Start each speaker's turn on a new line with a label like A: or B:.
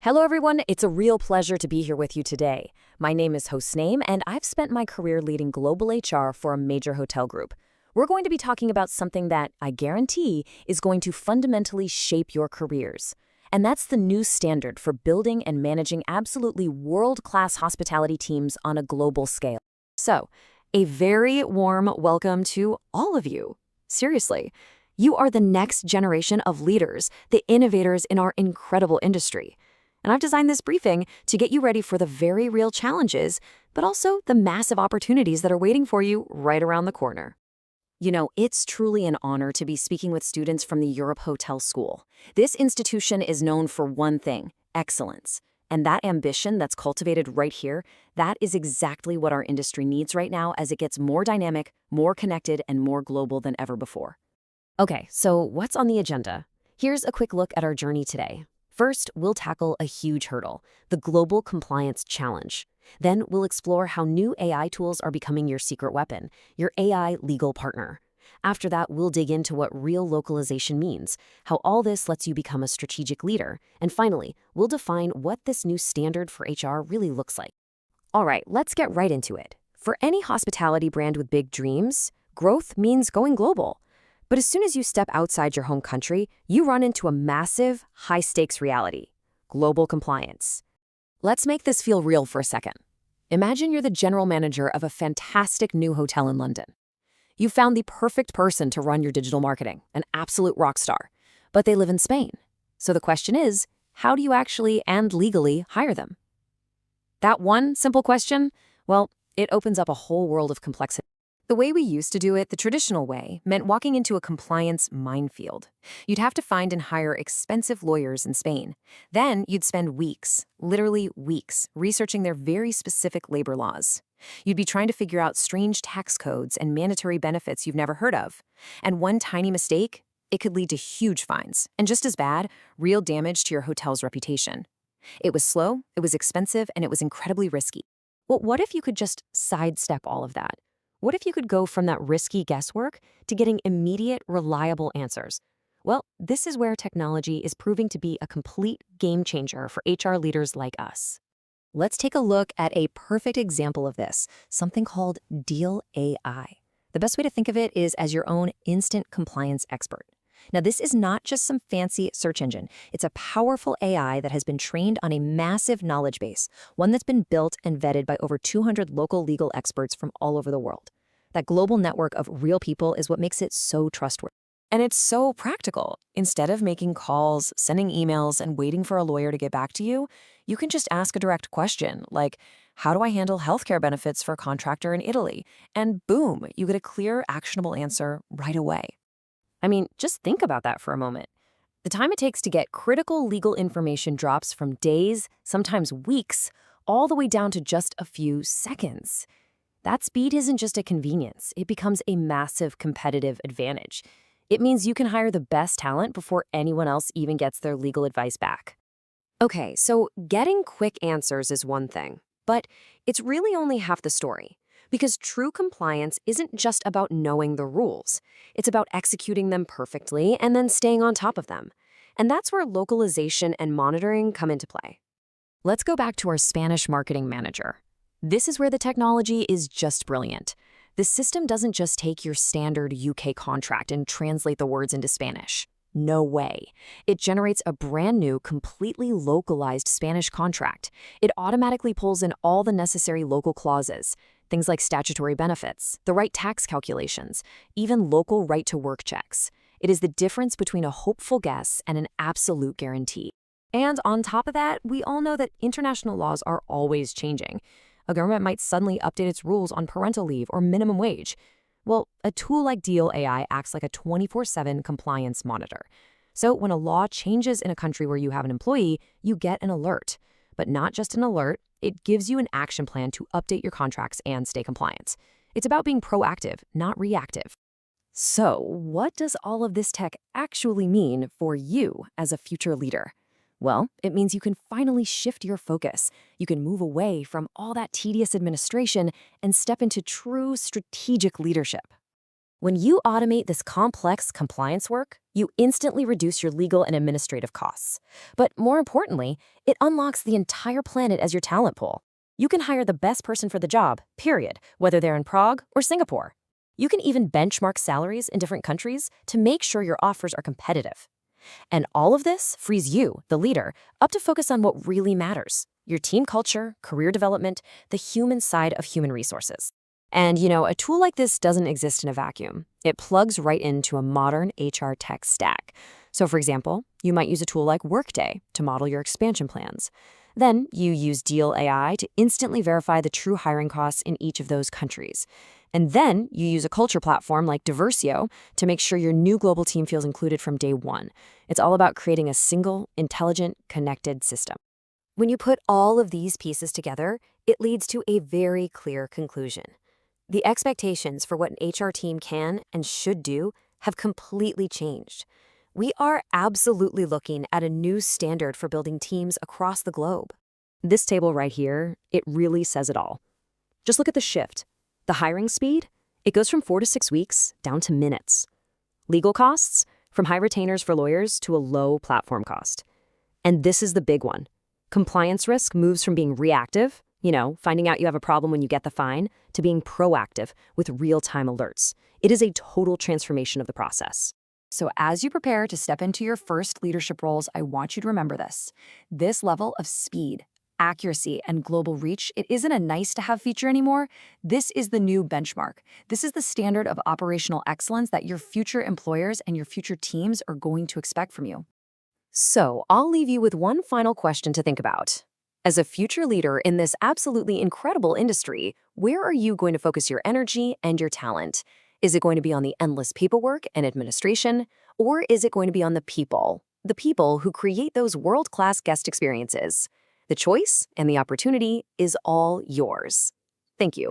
A: Hello, everyone. It's a real pleasure to be here with you today. My name is Hosnaim, and I've spent my career leading global HR for a major hotel group. We're going to be talking about something that I guarantee is going to fundamentally shape your careers. And that's the new standard for building and managing absolutely world-class hospitality teams on a global scale. So, a very warm welcome to all of you. Seriously, you are the next generation of leaders, the innovators in our incredible industry. And I've designed this briefing to get you ready for the very real challenges, but also the massive opportunities that are waiting for you right around the corner. You know, it's truly an honor to be speaking with students from the Europe Hotel School. This institution is known for one thing: excellence. And that ambition that's cultivated right here, that is exactly what our industry needs right now as it gets more dynamic, more connected, and more global than ever before. Okay, so what's on the agenda? Here's a quick look at our journey today. First, we'll tackle a huge hurdle, the global compliance challenge. Then we'll explore how new AI tools are becoming your secret weapon, your AI legal partner. After that, we'll dig into what real localization means, how all this lets you become a strategic leader. And finally, we'll define what this new standard for HR really looks like. All right, let's get right into it. For any hospitality brand with big dreams, growth means going global. But as soon as you step outside your home country, you run into a massive, high-stakes reality: global compliance. Let's make this feel real for a second. Imagine you're the general manager of a fantastic new hotel in London. You found the perfect person to run your digital marketing, an absolute rock star, but they live in Spain. So the question is, how do you actually and legally hire them? That one simple question, well, it opens up a whole world of complexity. The way we used to do it, the traditional way, meant walking into a compliance minefield. You'd have to find and hire expensive lawyers in Spain. Then you'd spend weeks, literally weeks, researching their very specific labor laws. You'd be trying to figure out strange tax codes and mandatory benefits you've never heard of. And one tiny mistake, it could lead to huge fines, and just as bad, real damage to your hotel's reputation. It was slow, it was expensive, and it was incredibly risky. Well, what if you could just sidestep all of that? What if you could go from that risky guesswork to getting immediate, reliable answers? Well, this is where technology is proving to be a complete game changer for HR leaders like us. Let's take a look at a perfect example of this, something called Deel AI. The best way to think of it is as your own instant compliance expert. Now, this is not just some fancy search engine. It's a powerful AI that has been trained on a massive knowledge base, one that's been built and vetted by over 200 local legal experts from all over the world. That global network of real people is what makes it so trustworthy. And it's so practical. Instead of making calls, sending emails, and waiting for a lawyer to get back to you, you can just ask a direct question, like, how do I handle healthcare benefits for a contractor in Italy? And boom, you get a clear, actionable answer right away. I mean, just think about that for a moment. The time it takes to get critical legal information drops from days, sometimes weeks, all the way down to just a few seconds. That speed isn't just a convenience, it becomes a massive competitive advantage. It means you can hire the best talent before anyone else even gets their legal advice back. Okay, so getting quick answers is one thing, but it's really only half the story. Because true compliance isn't just about knowing the rules. It's about executing them perfectly and then staying on top of them. And that's where localization and monitoring come into play. Let's go back to our Spanish marketing manager. This is where the technology is just brilliant. The system doesn't just take your standard UK contract and translate the words into Spanish. No way. It generates a brand new, completely localized Spanish contract. It automatically pulls in all the necessary local clauses. Things like statutory benefits, the right tax calculations, even local right-to-work checks. It is the difference between a hopeful guess and an absolute guarantee. And on top of that, we all know that international laws are always changing. A government might suddenly update its rules on parental leave or minimum wage. Well, a tool like Deel AI acts like a 24/7 compliance monitor. So when a law changes in a country where you have an employee, you get an alert. But not just an alert, it gives you an action plan to update your contracts and stay compliant. It's about being proactive, not reactive. So, what does all of this tech actually mean for you as a future leader? Well, it means you can finally shift your focus. You can move away from all that tedious administration and step into true strategic leadership. When you automate this complex compliance work, You instantly reduce your legal and administrative costs. But more importantly, it unlocks the entire planet as your talent pool. You can hire the best person for the job, period, whether they're in Prague or Singapore. You can even benchmark salaries in different countries to make sure your offers are competitive. And all of this frees you, the leader, up to focus on what really matters: your team culture, career development, the human side of human resources. And, a tool like this doesn't exist in a vacuum. It plugs right into a modern HR tech stack. So, for example, you might use a tool like Workday to model your expansion plans. Then you use Deel AI to instantly verify the true hiring costs in each of those countries. And then you use a culture platform like Diversio to make sure your new global team feels included from day one. It's all about creating a single, intelligent, connected system. When you put all of these pieces together, it leads to a very clear conclusion. The expectations for what an HR team can and should do have completely changed. We are absolutely looking at a new standard for building teams across the globe. This table right here, it really says it all. Just look at the shift. The hiring speed, it goes from 4 to 6 weeks down to minutes. Legal costs, from high retainers for lawyers to a low platform cost. And this is the big one. Compliance risk moves from being reactive, finding out you have a problem when you get the fine, to being proactive with real-time alerts. It is a total transformation of the process. So as you prepare to step into your first leadership roles, I want you to remember this. This level of speed, accuracy, and global reach, it isn't a nice-to-have feature anymore. This is the new benchmark. This is the standard of operational excellence that your future employers and your future teams are going to expect from you. So I'll leave you with one final question to think about. As a future leader in this absolutely incredible industry, where are you going to focus your energy and your talent? Is it going to be on the endless paperwork and administration, or is it going to be on the people who create those world-class guest experiences? The choice and the opportunity is all yours. Thank you.